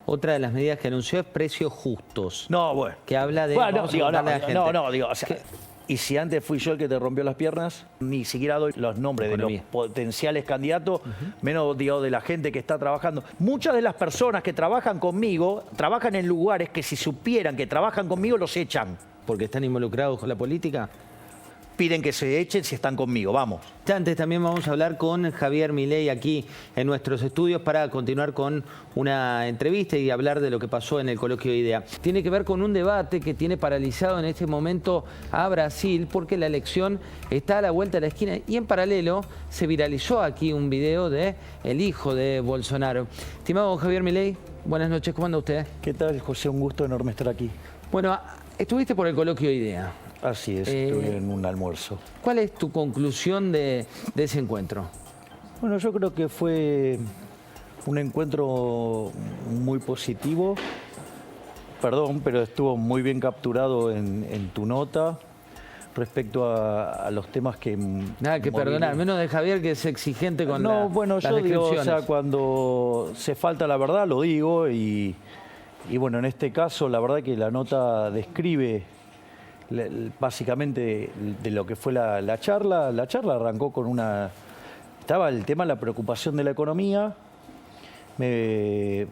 otra de las medidas que anunció es precios justos. No, bueno. Que habla de... Bueno, vamos a contarle a la gente. digo, o sea, y si antes fui yo el que te rompió las piernas, ni siquiera doy los nombres de los potenciales candidatos, menos digo de la gente que está trabajando. Muchas de las personas que trabajan conmigo, trabajan en lugares que si supieran que trabajan conmigo los echan. ¿Porque están involucrados con la política? Piden que se echen si están conmigo, vamos. Antes también vamos a hablar con Javier Milei aquí en nuestros estudios para continuar con una entrevista y hablar de lo que pasó en el coloquio de IDEA. Tiene que ver con un debate que tiene paralizado en este momento a Brasil porque la elección está a la vuelta de la esquina y en paralelo se viralizó aquí un video de el hijo de Bolsonaro. Estimado Javier Milei, buenas noches, ¿cómo anda usted? ¿Qué tal, José? Un gusto enorme estar aquí. Bueno, estuviste por el coloquio de IDEA. Así es, estuve en un almuerzo. ¿Cuál es tu conclusión de ese encuentro? Bueno, yo creo que fue un encuentro muy positivo. Perdón, pero estuvo muy bien capturado en tu nota respecto a los temas que... Nada que perdonar, menos de Javier que es exigente con no, bueno, las yo digo, o sea, descripciones. cuando se falta la verdad lo digo y bueno, en este caso la verdad que la nota describe básicamente de lo que fue la charla. La charla arrancó con una... Estaba el tema de la preocupación de la economía. Me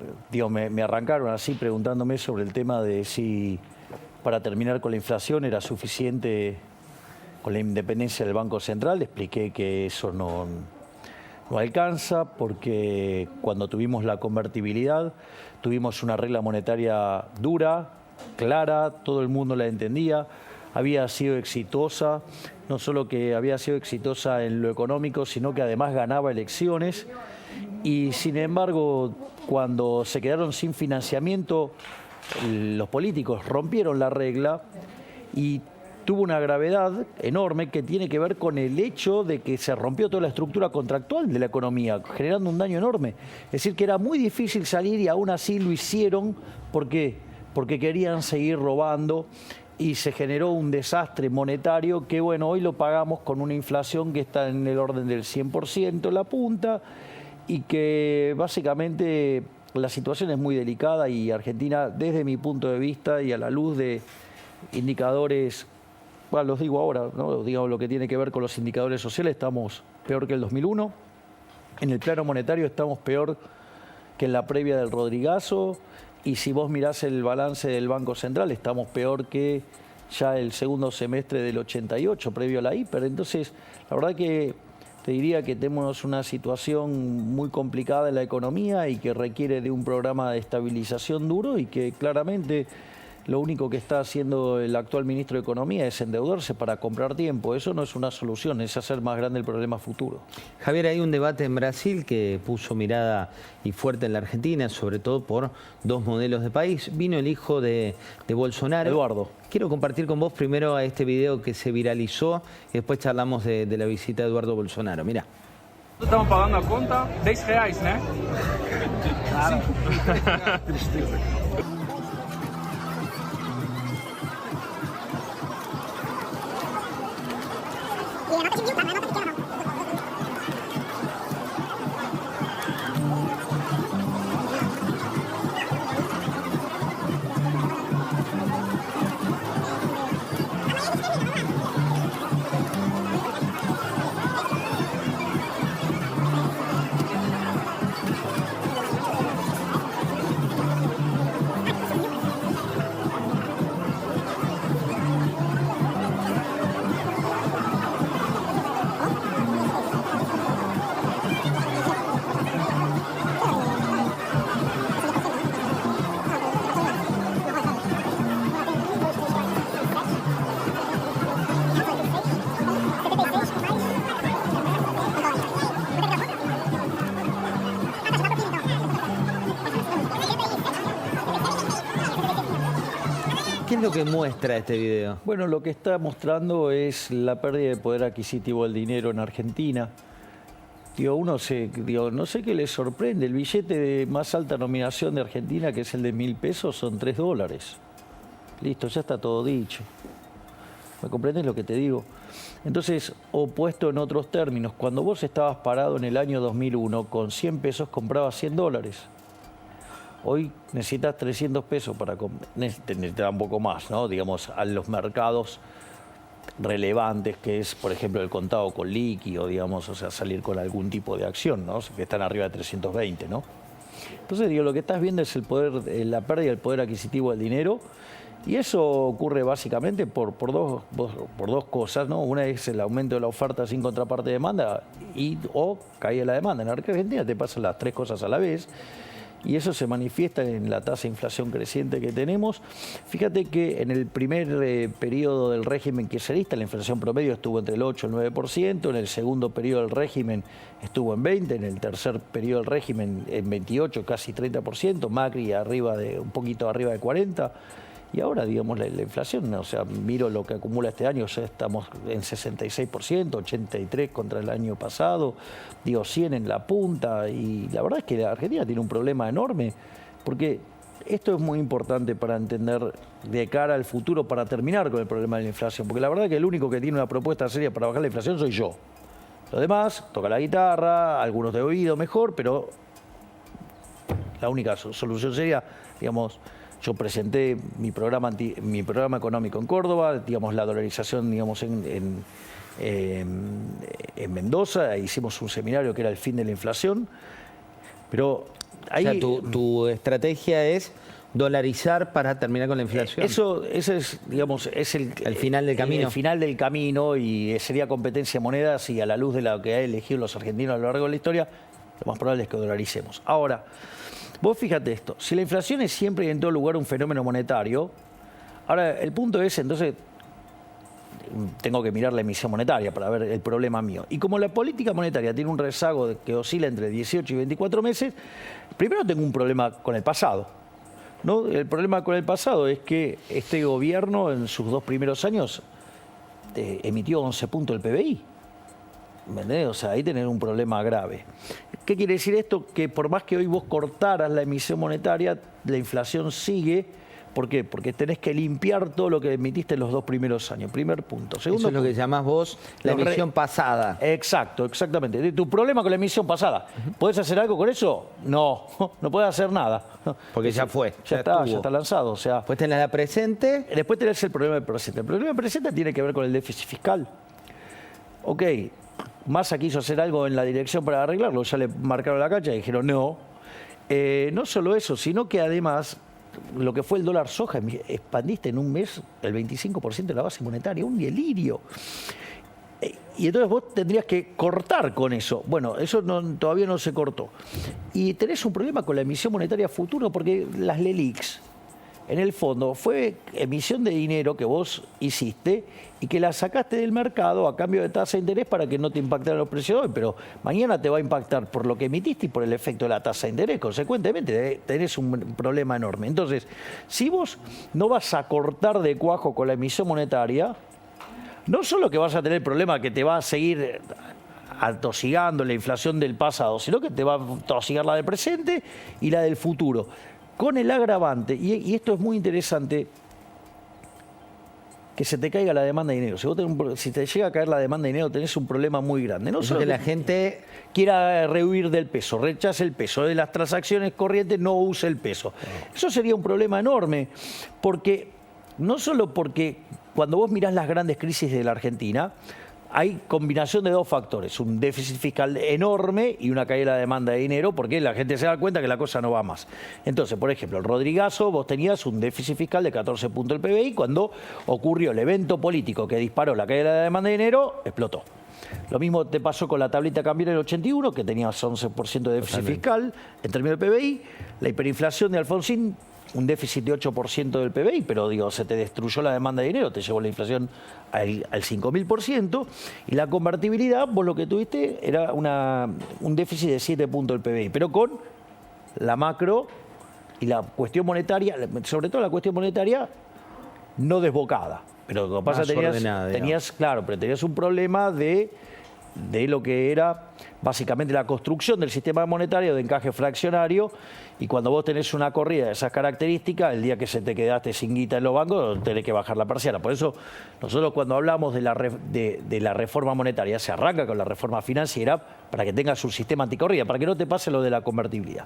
arrancaron así preguntándome sobre el tema de si para terminar con la inflación era suficiente con la independencia del Banco Central. Expliqué que eso no alcanza porque cuando tuvimos la convertibilidad tuvimos una regla monetaria dura, clara, todo el mundo la entendía, había sido exitosa, no solo que había sido exitosa en lo económico, sino que además ganaba elecciones y sin embargo cuando se quedaron sin financiamiento los políticos rompieron la regla y tuvo una gravedad enorme que tiene que ver con el hecho de que se rompió toda la estructura contractual de la economía, generando un daño enorme. Es decir, que era muy difícil salir y aún así lo hicieron. ¿Por qué? Porque querían seguir robando y se generó un desastre monetario que, bueno, hoy lo pagamos con una inflación que está en el orden del 100% la punta y que básicamente la situación es muy delicada y Argentina, desde mi punto de vista y a la luz de indicadores... Bueno, los digo ahora, ¿no? Digo lo que tiene que ver con los indicadores sociales, estamos peor que el 2001. En el plano monetario estamos peor que en la previa del Rodrigazo. Y si vos mirás el balance del Banco Central, estamos peor que ya el segundo semestre del 88, previo a la hiper. Entonces, la verdad que te diría que tenemos una situación muy complicada en la economía y que requiere de un programa de estabilización duro y que claramente... Lo único que está haciendo el actual ministro de Economía es endeudarse para comprar tiempo. Eso no es una solución, es hacer más grande el problema futuro. Javier, hay un debate en Brasil que puso mirada y fuerte en la Argentina, sobre todo por dos modelos de país. Vino el hijo de Bolsonaro. Eduardo. Quiero compartir con vos primero a este video que se viralizó y después charlamos de la visita de Eduardo Bolsonaro. Mirá. Estamos pagando a conta R$10, ¿no? Claro. ¿Qué es lo que muestra este video? Bueno, lo que está mostrando es la pérdida de poder adquisitivo del dinero en Argentina. No sé qué les sorprende. El billete de más alta nominación de Argentina, que es el de 1.000 pesos, son $3. Listo, ya está todo dicho. ¿Me comprendes lo que te digo? Entonces, o puesto en otros términos, cuando vos estabas parado en el año 2001, con 100 pesos comprabas $100. Hoy necesitas 300 pesos para necesitas un poco más, ¿no? Digamos, a los mercados relevantes, que es, por ejemplo, el contado con líquido, digamos, o sea, salir con algún tipo de acción, ¿no? Que están arriba de 320, ¿no? Entonces, digo, lo que estás viendo es el poder, la pérdida del poder adquisitivo del dinero, y eso ocurre básicamente por dos cosas, ¿no? Una es el aumento de la oferta sin contraparte de demanda o caída de la demanda. En Argentina te pasan las tres cosas a la vez. Y eso se manifiesta en la tasa de inflación creciente que tenemos. Fíjate que en el primer periodo del régimen kirchnerista la inflación promedio estuvo entre el 8 y el 9%, en el segundo periodo del régimen estuvo en 20%, en el tercer periodo del régimen en 28%, casi 30%, Macri un poquito arriba de 40%. Y ahora, digamos, la inflación, o sea, miro lo que acumula este año, ya estamos en 66%, 83% contra el año pasado, digo, 100 en la punta, y la verdad es que la Argentina tiene un problema enorme, porque esto es muy importante para entender de cara al futuro, para terminar con el problema de la inflación, porque la verdad es que el único que tiene una propuesta seria para bajar la inflación soy yo. Los demás, toca la guitarra, algunos de oído mejor, pero la única solución sería, digamos, yo presenté mi programa económico en Córdoba, digamos, la dolarización, digamos, en Mendoza, hicimos un seminario que era el fin de la inflación, pero ahí... O sea, tu estrategia es dolarizar para terminar con la inflación. Eso es, digamos, es el final del camino. El final del camino, y sería competencia de monedas, y a la luz de lo que han elegido los argentinos a lo largo de la historia, lo más probable es que dolaricemos. Ahora, vos fíjate esto, si la inflación es siempre y en todo lugar un fenómeno monetario, ahora el punto es, entonces, tengo que mirar la emisión monetaria para ver el problema mío. Y como la política monetaria tiene un rezago que oscila entre 18 y 24 meses, primero tengo un problema con el pasado, ¿no? El problema con el pasado es que este gobierno en sus 2 primeros años emitió 11 puntos del PBI. ¿Me entendés? O sea, ahí tenés un problema grave. ¿Qué quiere decir esto? Que por más que hoy vos cortaras la emisión monetaria, la inflación sigue. ¿Por qué? Porque tenés que limpiar todo lo que emitiste en los 2 primeros años. Primer punto. Segundo Eso es lo que llamás vos la emisión pasada. Exacto, exactamente. Tu problema con la emisión pasada. ¿Podés hacer algo con eso? No, no podés hacer nada. Porque ya fue. Ya está lanzado. O sea, después tenés la presente. Después tenés el problema del presente. El problema del presente tiene que ver con el déficit fiscal. Ok. Massa quiso hacer algo en la dirección para arreglarlo, ya le marcaron la cancha y dijeron no. No solo eso, sino que además lo que fue el dólar soja, expandiste en un mes el 25% de la base monetaria, un delirio. Y entonces vos tendrías que cortar con eso. Bueno, eso todavía no se cortó. Y tenés un problema con la emisión monetaria futuro, porque las LELIQs, en el fondo, fue emisión de dinero que vos hiciste y que la sacaste del mercado a cambio de tasa de interés para que no te impactaran los precios hoy, pero mañana te va a impactar por lo que emitiste y por el efecto de la tasa de interés. Consecuentemente, tenés un problema enorme. Entonces, si vos no vas a cortar de cuajo con la emisión monetaria, no solo que vas a tener el problema que te va a seguir atosigando la inflación del pasado, sino que te va a atosigar la del presente y la del futuro. Con el agravante, y esto es muy interesante, que se te caiga la demanda de dinero. Si te llega a caer la demanda de dinero, tenés un problema muy grande. No solo que la gente quiera rehuir del peso, rechace el peso, de las transacciones corrientes no use el peso. Eso sería un problema enorme, porque no solo porque cuando vos mirás las grandes crisis de la Argentina, hay combinación de 2 factores, un déficit fiscal enorme y una caída de la demanda de dinero, porque la gente se da cuenta que la cosa no va más. Entonces, por ejemplo, el Rodrigazo, vos tenías un déficit fiscal de 14 puntos del PBI, cuando ocurrió el evento político que disparó la caída de la demanda de dinero, explotó. Lo mismo te pasó con la tablita cambiaria del 81, que tenías 11% de déficit fiscal en términos del PBI, la hiperinflación de Alfonsín, un déficit de 8% del PBI, pero digo, se te destruyó la demanda de dinero, te llevó la inflación al 5.000%, y la convertibilidad, vos lo que tuviste era un déficit de 7 puntos del PBI, pero con la macro y la cuestión monetaria, sobre todo la cuestión monetaria, no desbocada. Pero lo que pasa tenías un problema de lo que era básicamente la construcción del sistema monetario de encaje fraccionario, y cuando vos tenés una corrida de esas características, el día que se te quedaste sin guita en los bancos, tenés que bajar la persiana. Por eso nosotros cuando hablamos de la reforma monetaria, se arranca con la reforma financiera para que tengas un sistema anticorrida, para que no te pase lo de la convertibilidad.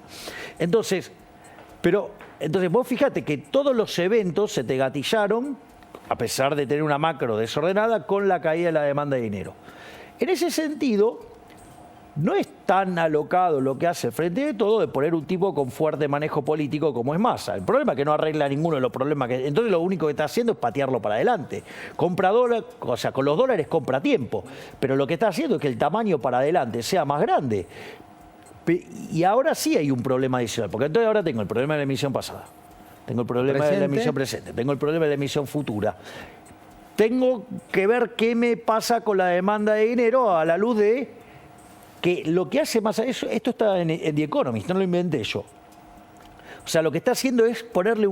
Entonces, Pero, entonces, vos fíjate que todos los eventos se te gatillaron, a pesar de tener una macro desordenada, con la caída de la demanda de dinero. En ese sentido, no es tan alocado lo que hace el Frente de Todo de poner un tipo con fuerte manejo político como es Massa. El problema es que no arregla ninguno de los problemas que... Entonces lo único que está haciendo es patearlo para adelante. Compra dólares, o sea, con los dólares compra tiempo. Pero lo que está haciendo es que el tamaño para adelante sea más grande. Y ahora sí hay un problema adicional, porque entonces ahora tengo el problema de la emisión pasada, tengo el problema de la emisión presente, tengo el problema de la emisión futura. Tengo que ver qué me pasa con la demanda de dinero a la luz de que lo que hace más eso, esto está en The Economist, no lo inventé yo. O sea, lo que está haciendo es ponerle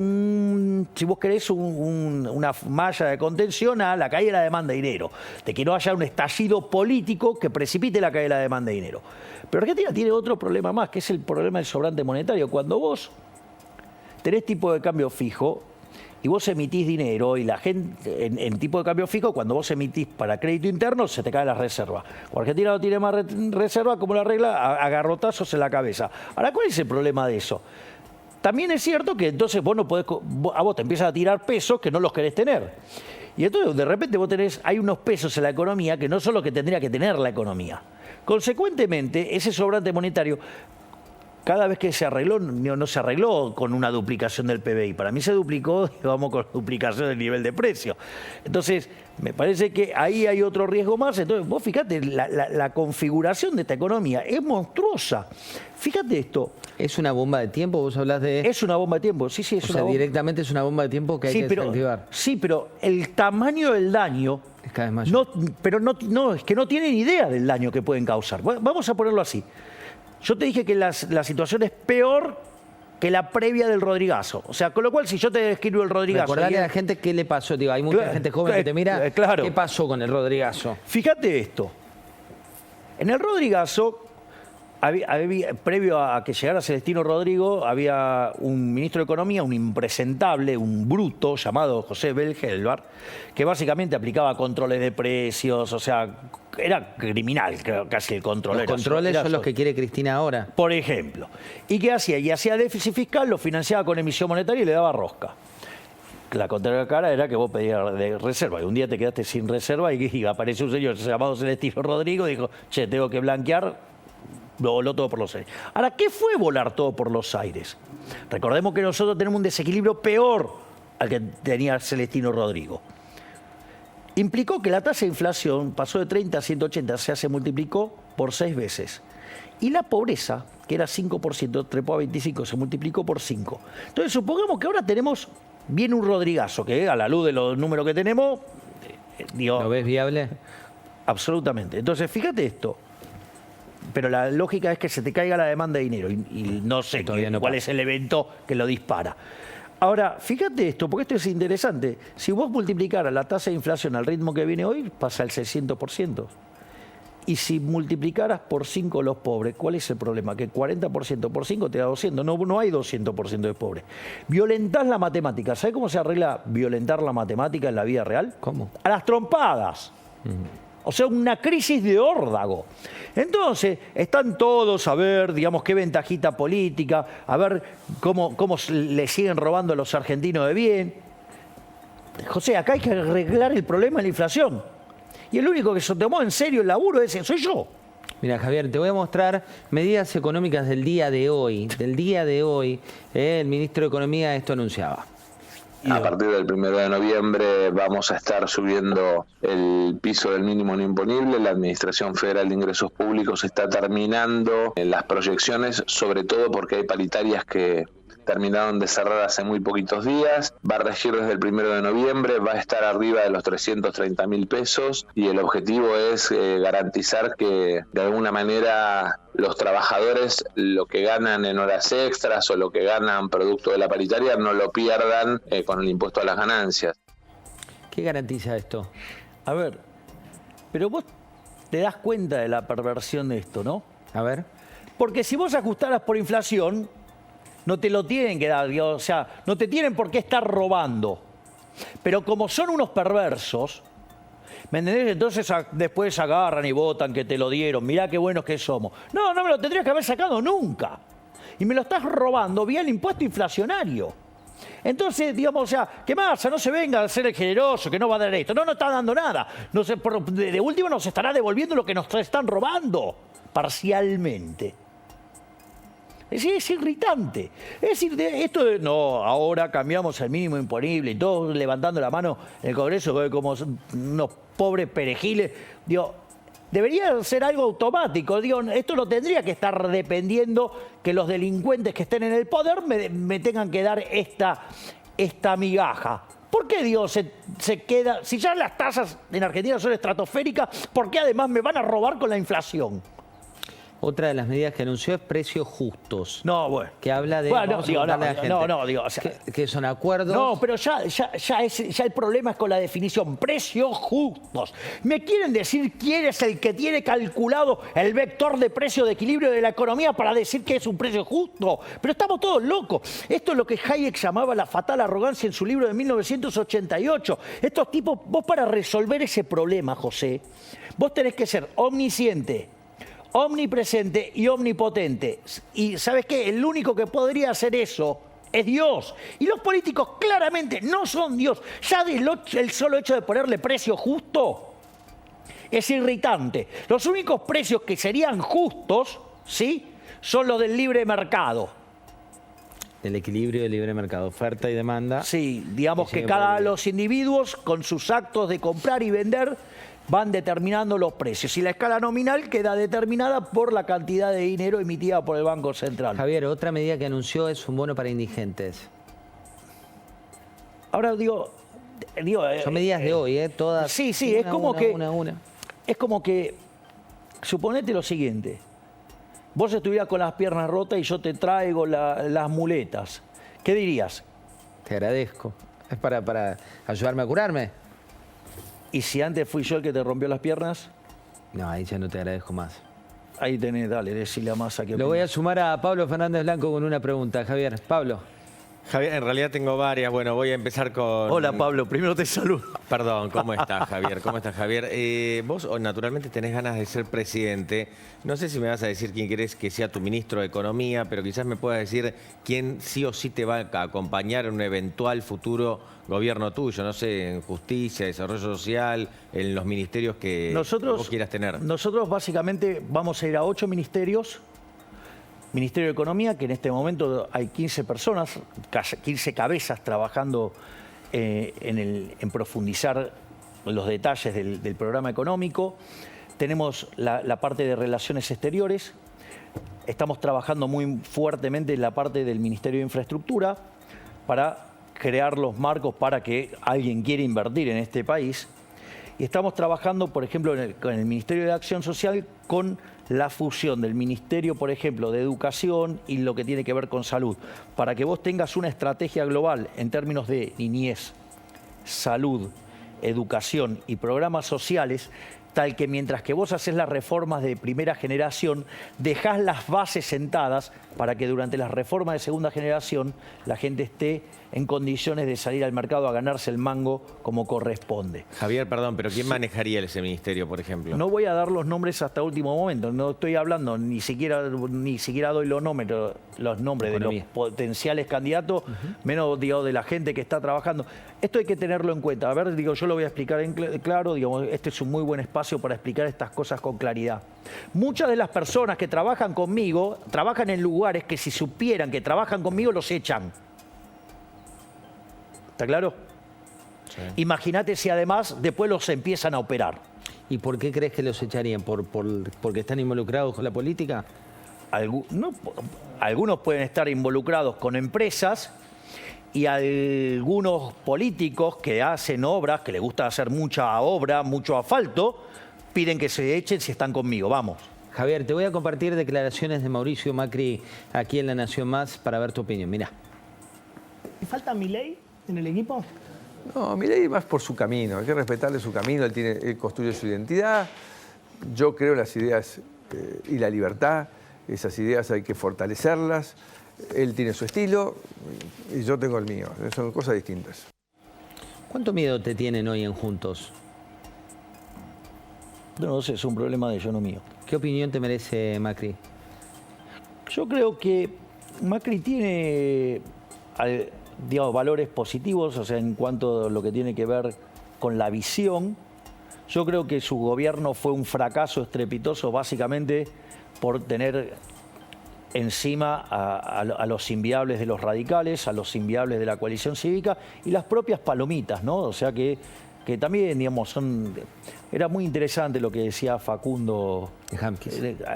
si vos querés, una malla de contención a la caída de la demanda de dinero, de que no haya un estallido político que precipite la caída de la demanda de dinero. Pero Argentina tiene otro problema más, que es el problema del sobrante monetario. Cuando vos tenés tipo de cambio fijo y vos emitís dinero y la gente, en tipo de cambio fijo, cuando vos emitís para crédito interno, se te caen las reservas. Cuando Argentina no tiene más reservas, como la regla, a garrotazos en la cabeza. Ahora, ¿cuál es el problema de eso? También es cierto que entonces vos no podés, a vos te empiezan a tirar pesos que no los querés tener. Y entonces de repente vos hay unos pesos en la economía que no son los que tendría que tener la economía. Consecuentemente, ese sobrante monetario, cada vez que se arregló, no se arregló con una duplicación del PBI. Para mí se duplicó, digamos, con duplicación del nivel de precio. Entonces, me parece que ahí hay otro riesgo más. Entonces, vos fíjate, la configuración de esta economía es monstruosa. Fíjate esto. ¿Es una bomba de tiempo? Vos hablás de... Es una bomba de tiempo, sí, es una bomba. Directamente es una bomba de tiempo que hay que desactivar. Sí, pero el tamaño del daño... Es cada vez mayor. Es que no tienen idea del daño que pueden causar. Vamos a ponerlo así. Yo te dije que la situación es peor que la previa del Rodrigazo. O sea, con lo cual, si yo te describo el Rodrigazo... Recordale a la gente qué le pasó. Digo, hay mucha gente joven que te mira. Claro. ¿Qué pasó con el Rodrigazo? Fíjate esto. En el Rodrigazo, previo a que llegara Celestino Rodrigo, había un ministro de Economía, un impresentable, un bruto, llamado José Belgelbar, que básicamente aplicaba controles de precios, o sea, era criminal casi el control. Los controles son los que quiere Cristina ahora. Por ejemplo. ¿Y qué hacía? Y hacía déficit fiscal, lo financiaba con emisión monetaria y le daba rosca. La contracara era que vos pedías de reserva y un día te quedaste sin reserva y apareció un señor llamado Celestino Rodrigo y dijo, che, tengo que blanquear. Lo voló todo por los aires. Ahora, ¿qué fue volar todo por los aires? Recordemos que nosotros tenemos un desequilibrio peor al que tenía Celestino Rodrigo. Implicó que la tasa de inflación pasó de 30 a 180, se multiplicó por 6 veces. Y la pobreza, que era 5%, trepó a 25, se multiplicó por 5. Entonces, supongamos que ahora viene un Rodrigazo, que a la luz de los números que tenemos... ¿Lo ves viable? Absolutamente. Entonces, fíjate esto. Pero la lógica es que se te caiga la demanda de dinero y no sé cuál es el evento que lo dispara. Ahora, fíjate esto, porque esto es interesante. Si vos multiplicaras la tasa de inflación al ritmo que viene hoy, pasa el 600%. Y si multiplicaras por 5 los pobres, ¿cuál es el problema? Que 40% por 5 te da 200. No hay 200% de pobres. Violentás la matemática. ¿Sabés cómo se arregla violentar la matemática en la vida real? ¿Cómo? A las trompadas. O sea, una crisis de órdago. Entonces, están todos a ver, digamos, qué ventajita política, a ver cómo le siguen robando a los argentinos de bien. José, acá hay que arreglar el problema de la inflación. Y el único que se tomó en serio el laburo soy yo. Mira, Javier, te voy a mostrar medidas económicas del día de hoy. Del día de hoy, el ministro de Economía esto anunciaba. A partir del 1 de noviembre vamos a estar subiendo el piso del mínimo no imponible. La Administración Federal de Ingresos Públicos está terminando las proyecciones, sobre todo porque hay paritarias que terminaron de cerrar hace muy poquitos días. Va a regir desde el 1 de noviembre, va a estar arriba de los 330.000 pesos y el objetivo es garantizar que de alguna manera los trabajadores lo que ganan en horas extras o lo que ganan producto de la paritaria no lo pierdan con el impuesto a las ganancias. ¿Qué garantiza esto? A ver, pero vos te das cuenta de la perversión de esto, ¿no? A ver. Porque si vos ajustaras por inflación, no te lo tienen que dar, o sea, no te tienen por qué estar robando. Pero como son unos perversos, ¿me entendés? Entonces después agarran y votan que te lo dieron, mirá qué buenos que somos. No me lo tendrías que haber sacado nunca. y me lo estás robando vía el impuesto inflacionario. Entonces, digamos, o sea, que Massa no se venga a ser el generoso, que no va a dar esto. No está dando nada. No sé, de último nos estará devolviendo lo que nos están robando, parcialmente. Es irritante. Es decir, esto de, no, ahora cambiamos el mínimo imponible y todos levantando la mano en el Congreso como unos pobres perejiles. Digo, debería ser algo automático. Digo, esto no tendría que estar dependiendo que los delincuentes que estén en el poder me tengan que dar esta migaja. ¿Por qué, Dios, se queda? Si ya las tasas en Argentina son estratosféricas, ¿por qué además me van a robar con la inflación? Otra de las medidas que anunció es precios justos. No, bueno. Que habla de... Bueno, digo, o sea, que son acuerdos... No, pero ya el problema es con la definición. Precios justos. Me quieren decir quién es el que tiene calculado el vector de precio de equilibrio de la economía para decir que es un precio justo. Pero estamos todos locos. Esto es lo que Hayek llamaba la fatal arrogancia en su libro de 1988. Estos tipos, vos para resolver ese problema, José, vos tenés que ser omnisciente, omnipresente y omnipotente. Y ¿sabes qué? El único que podría hacer eso es Dios. Y los políticos claramente no son Dios. Ya el solo hecho de ponerle precio justo es irritante. Los únicos precios que serían justos, ¿sí?, son los del libre mercado. El equilibrio del libre mercado, oferta y demanda. Sí, digamos que los individuos con sus actos de comprar y vender van determinando los precios y la escala nominal queda determinada por la cantidad de dinero emitida por el Banco Central. Javier, otra medida que anunció es un bono para indigentes. Ahora digo son medidas de hoy, todas. Sí, es como es como que, suponete lo siguiente, vos estuvieras con las piernas rotas y yo te traigo las muletas, ¿qué dirías? Te agradezco. ¿Es para ayudarme a curarme? ¿Y si antes fui yo el que te rompió las piernas? No, ahí ya no te agradezco más. Ahí tenés, dale, decile a Massa que... Lo voy a sumar a Pablo Fernández Blanco con una pregunta. Javier, Pablo. Javier, en realidad tengo varias. Bueno, voy a empezar con... Hola, Pablo. Primero te saludo. Perdón, ¿cómo estás, Javier? ¿Cómo estás, Javier? Vos naturalmente tenés ganas de ser presidente. No sé si me vas a decir quién querés que sea tu ministro de Economía, pero quizás me puedas decir quién sí o sí te va a acompañar en un eventual futuro gobierno tuyo. No sé, en Justicia, Desarrollo Social, en los ministerios que vos quieras tener. Nosotros básicamente vamos a ir a 8 ministerios. Ministerio de Economía, que en este momento hay 15 personas, 15 cabezas trabajando en profundizar los detalles del programa económico. Tenemos la parte de Relaciones Exteriores. Estamos trabajando muy fuertemente en la parte del Ministerio de Infraestructura para crear los marcos para que alguien quiera invertir en este país. Y estamos trabajando, por ejemplo, con el Ministerio de Acción Social con la fusión del Ministerio, por ejemplo, de Educación y lo que tiene que ver con salud, para que vos tengas una estrategia global en términos de niñez, salud, educación y programas sociales, tal que mientras que vos haces las reformas de primera generación, dejás las bases sentadas para que durante las reformas de segunda generación la gente esté en condiciones de salir al mercado a ganarse el mango como corresponde. Javier, perdón, pero ¿quién manejaría ese ministerio, por ejemplo? No voy a dar los nombres hasta último momento, no estoy hablando, ni siquiera doy los nombres de los potenciales candidatos, menos de la gente que está trabajando. Esto hay que tenerlo en cuenta. A ver, yo lo voy a explicar claro, este es un muy buen espacio para explicar estas cosas con claridad. Muchas de las personas que trabajan conmigo, trabajan en lugares que si supieran que trabajan conmigo los echan. ¿Está claro? Sí. Imagínate si además después los empiezan a operar. ¿Y por qué crees que los echarían? ¿Porque están involucrados con la política? Algunos pueden estar involucrados con empresas y algunos políticos que hacen obras, que les gusta hacer mucha obra, mucho asfalto, piden que se echen si están conmigo. Vamos. Javier, te voy a compartir declaraciones de Mauricio Macri aquí en La Nación Más para ver tu opinión. Mirá. ¿Y falta Milei en el equipo? No, Milei más por su camino, hay que respetarle su camino, él construye su identidad. Yo creo en las ideas y la libertad, esas ideas hay que fortalecerlas. Él tiene su estilo y yo tengo el mío, son cosas distintas. ¿Cuánto miedo te tienen hoy en Juntos? No sé, es un problema de ellos, no mío. ¿Qué opinión te merece Macri? Yo creo que Macri tiene, digamos, valores positivos, o sea, en cuanto a lo que tiene que ver con la visión. Yo creo que su gobierno fue un fracaso estrepitoso, básicamente por tener encima a los inviables de los radicales, a los inviables de la coalición cívica y las propias palomitas, ¿no? O sea que también, digamos, era muy interesante lo que decía Facundo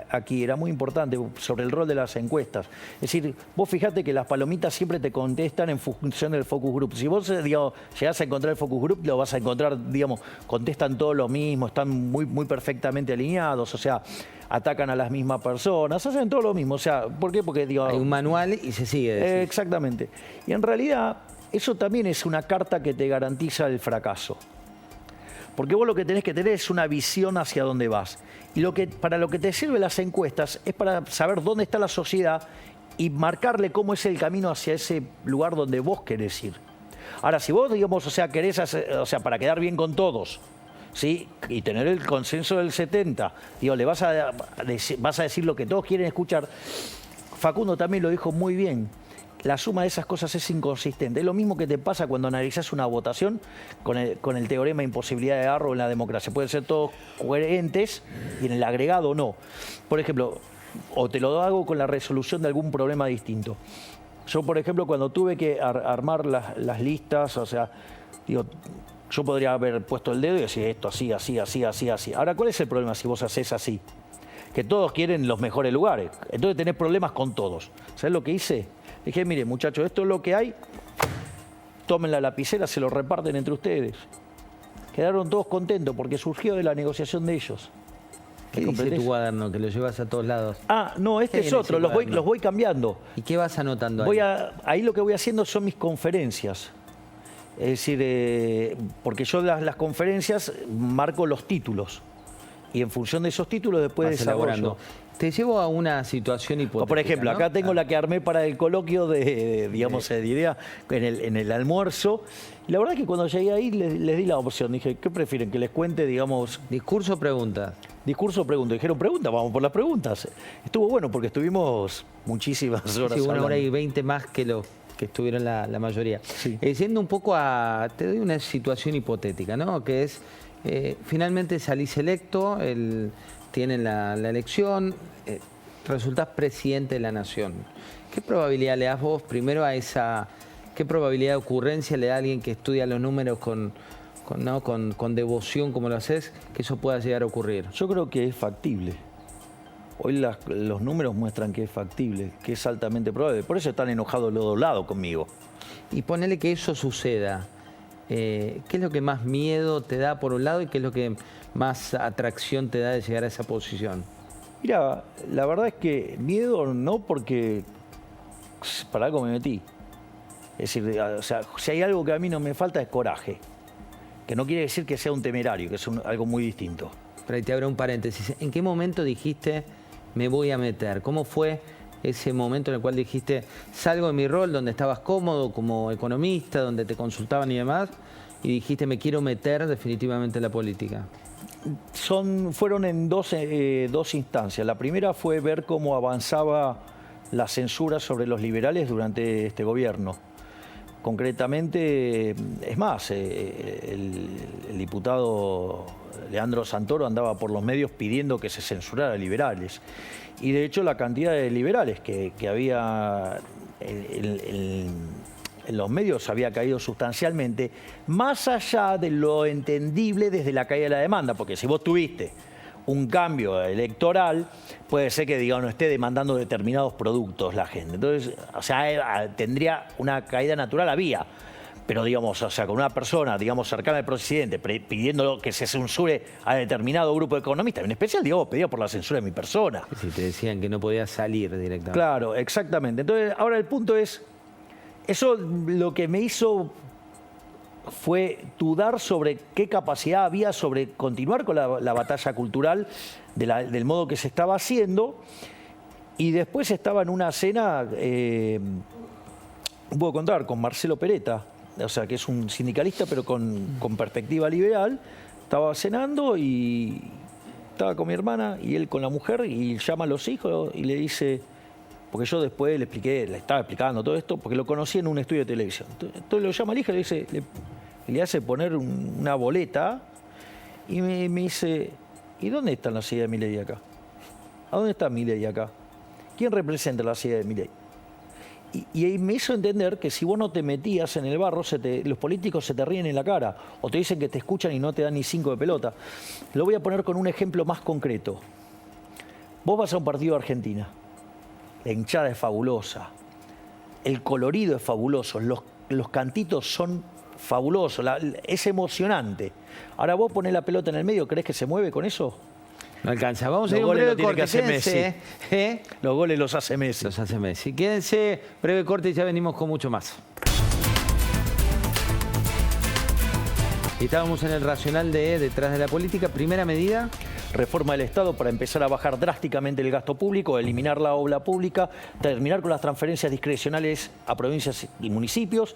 aquí, era muy importante sobre el rol de las encuestas. Es decir, vos fijate que las palomitas siempre te contestan en función del focus group. Si vos, digamos, llegás a encontrar el focus group, lo vas a encontrar, digamos, contestan todo lo mismo, están muy perfectamente alineados, o sea, atacan a las mismas personas, hacen todo lo mismo. O sea, ¿por qué? Porque, digamos, hay un manual y se sigue. Exactamente. Y en realidad, eso también es una carta que te garantiza el fracaso. Porque vos lo que tenés que tener es una visión hacia dónde vas. Y para lo que te sirven las encuestas es para saber dónde está la sociedad y marcarle cómo es el camino hacia ese lugar donde vos querés ir. Ahora, si vos, digamos, o sea, querés hacer, o sea, para quedar bien con todos, ¿sí? Y tener el consenso del 70, digo, le vas a decir lo que todos quieren escuchar. Facundo también lo dijo muy bien. La suma de esas cosas es inconsistente. Es lo mismo que te pasa cuando analizas una votación con el teorema de imposibilidad de Arrow en la democracia. Pueden ser todos coherentes y en el agregado no. Por ejemplo, o te lo hago con la resolución de algún problema distinto. Yo, por ejemplo, cuando tuve que armar las listas, o sea, digo, yo podría haber puesto el dedo y decir esto así, así, así, así, así. Ahora, ¿cuál es el problema si vos hacés así? Que todos quieren los mejores lugares. Entonces tenés problemas con todos. ¿Sabés lo que hice? Dije, mire, muchachos, esto es lo que hay, tomen la lapicera, se lo reparten entre ustedes. Quedaron todos contentos porque surgió de la negociación de ellos. ¿Qué dice tu cuaderno, que lo llevas a todos lados? Ah, no, este es otro, los voy cambiando. ¿Y qué vas anotando ahí? Ahí lo que voy haciendo son mis conferencias. Es decir, porque yo las conferencias marco los títulos. Y en función de esos títulos después desarrollo. Te llevo a una situación hipotética. Por ejemplo, ¿no? Acá tengo la que armé para el coloquio de digamos, de idea en el almuerzo. Y la verdad es que cuando llegué ahí les di la opción. Dije, ¿qué prefieren? Que les cuente, digamos... ¿Discurso o pregunta? Discurso o pregunta. Dijeron, pregunta, vamos por las preguntas. Estuvo bueno porque estuvimos muchísimas horas Sí, 1 hablando. hora y 20 más que lo que estuvieron la mayoría. Sí. Yendo un poco a... Te doy una situación hipotética, ¿no? Que es, finalmente salís electo, tienen la elección, resultás presidente de la nación. ¿Qué probabilidad le das vos primero a esa... ¿Qué probabilidad de ocurrencia le da a alguien que estudia los números con devoción como lo haces, que eso pueda llegar a ocurrir? Yo creo que es factible. Hoy los números muestran que es factible, que es altamente probable. Por eso están enojados los dos lados conmigo. Y ponele que eso suceda. ¿Qué es lo que más miedo te da por un lado y qué es lo que más atracción te da de llegar a esa posición? Mira, la verdad es que miedo no, porque para algo me metí. Es decir, o sea, si hay algo que a mí no me falta es coraje. Que no quiere decir que sea un temerario, que es algo muy distinto. Pero ahí te abro un paréntesis. ¿En qué momento dijiste me voy a meter? ¿Cómo fue ese momento en el cual dijiste salgo de mi rol donde estabas cómodo como economista, donde te consultaban y demás, y dijiste me quiero meter definitivamente en la política? Fueron en dos instancias. La primera fue ver cómo avanzaba la censura sobre los liberales durante este gobierno. Concretamente, es más, el diputado Leandro Santoro andaba por los medios pidiendo que se censurara liberales. Y de hecho la cantidad de liberales que había en los medios había caído sustancialmente, más allá de lo entendible desde la caída de la demanda, porque si vos tuviste un cambio electoral, puede ser que, digamos, no esté demandando determinados productos la gente. Entonces, o sea, tendría una caída natural, había. Pero, digamos, o sea, con una persona, digamos, cercana al presidente, pidiendo que se censure a determinado grupo de economistas, en especial, digamos, pedía por la censura de mi persona. Si te decían que no podías salir directamente. Claro, exactamente. Entonces, ahora el punto es, eso lo que me hizo fue dudar sobre qué capacidad había sobre continuar con la batalla cultural del modo que se estaba haciendo. Y después estaba en una cena, puedo contar, con Marcelo Peretta, o sea, que es un sindicalista pero con perspectiva liberal. Estaba cenando y estaba con mi hermana y él con la mujer y llama a los hijos y le dice, porque yo después le estaba explicando todo esto, porque lo conocí en un estudio de televisión. Entonces lo llama al hijo y le hace poner una boleta y me dice, ¿y dónde están las ideas de Milei acá? ¿A dónde está Milei acá? ¿Quién representa las ideas de Milei? Y me hizo entender que si vos no te metías en el barro, los políticos se te ríen en la cara o te dicen que te escuchan y no te dan ni 5 de pelota. Lo voy a poner con un ejemplo más concreto. Vos vas a un partido de Argentina, la hinchada es fabulosa, el colorido es fabuloso, los cantitos son fabulosos, es emocionante. Ahora vos ponés la pelota en el medio, ¿creés que se mueve con eso? No alcanza. Vamos a Los ir a un goles breve los tiene que corte. hacer Quédense, Los goles los hace Messi. Los hace Messi. Quédense, breve corte y ya venimos con mucho más. Y estábamos en el racional de Detrás de la Política. Primera medida. Reforma del Estado para empezar a bajar drásticamente el gasto público, eliminar la obra pública, terminar con las transferencias discrecionales a provincias y municipios,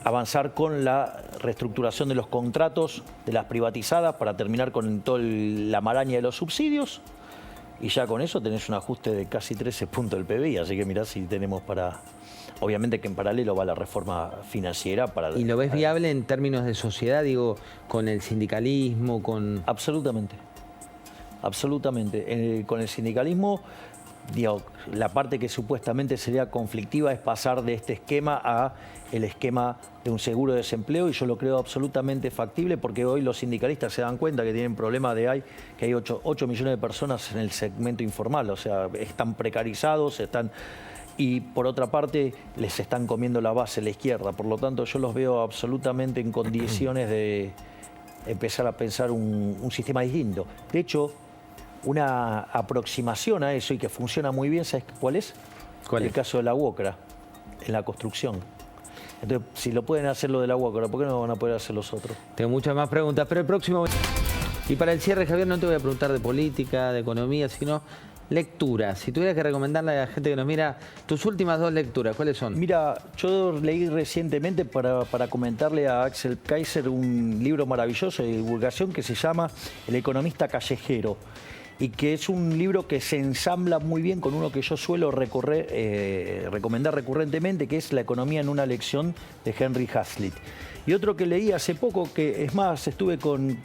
avanzar con la reestructuración de los contratos de las privatizadas para terminar con toda la maraña de los subsidios y ya con eso tenés un ajuste de casi 13 puntos del PBI, así que mirá si tenemos para... Obviamente que en paralelo va la reforma financiera para... ¿Y lo ves viable en términos de sociedad, digo, con el sindicalismo, con...? Absolutamente. Absolutamente. Con el sindicalismo, digo, la parte que supuestamente sería conflictiva es pasar de este esquema a el esquema de un seguro de desempleo y yo lo creo absolutamente factible porque hoy los sindicalistas se dan cuenta que tienen problemas que hay 8 millones de personas en el segmento informal, o sea, están precarizados, y por otra parte les están comiendo la base a la izquierda, por lo tanto yo los veo absolutamente en condiciones de empezar a pensar un sistema distinto. De hecho, una aproximación a eso y que funciona muy bien, ¿sabes cuál es? ¿Cuál es? El caso de la UOCRA, en la construcción. Entonces, si lo pueden hacer lo de la UOCRA, ¿por qué no van a poder hacer los otros? Tengo muchas más preguntas, pero el próximo... Y para el cierre, Javier, no te voy a preguntar de política, de economía, sino lectura. Si tuvieras que recomendarle a la gente que nos mira tus últimas 2 lecturas, ¿cuáles son? Mira, yo leí recientemente para comentarle a Axel Kaiser un libro maravilloso de divulgación que se llama El economista callejero y que es un libro que se ensambla muy bien con uno que yo suelo recomendar recurrentemente, que es La economía en una lección de Henry Hazlitt. Y otro que leí hace poco, que es más, estuve con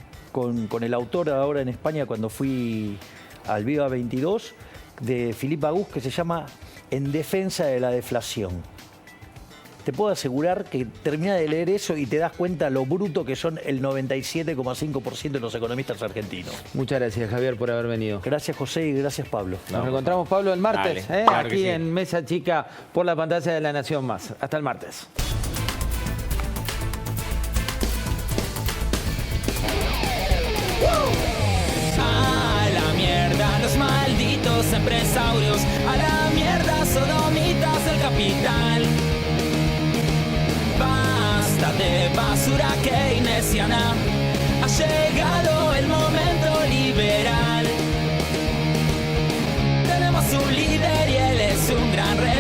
el autor ahora en España cuando fui al Viva 22, de Philippe Bagus, que se llama En defensa de la deflación. Te puedo asegurar que terminás de leer eso y te das cuenta lo bruto que son el 97,5% de los economistas argentinos. Muchas gracias, Javier, por haber venido. Gracias, José, y gracias, Pablo. Nos reencontramos, Pablo, el martes, Dale, claro que aquí sí. en Mesa Chica por la pantalla de La Nación Más. Hasta el martes. A la mierda los malditos empresarios, a la mierda sodomitas del capital. Basta de basura keynesiana, ha llegado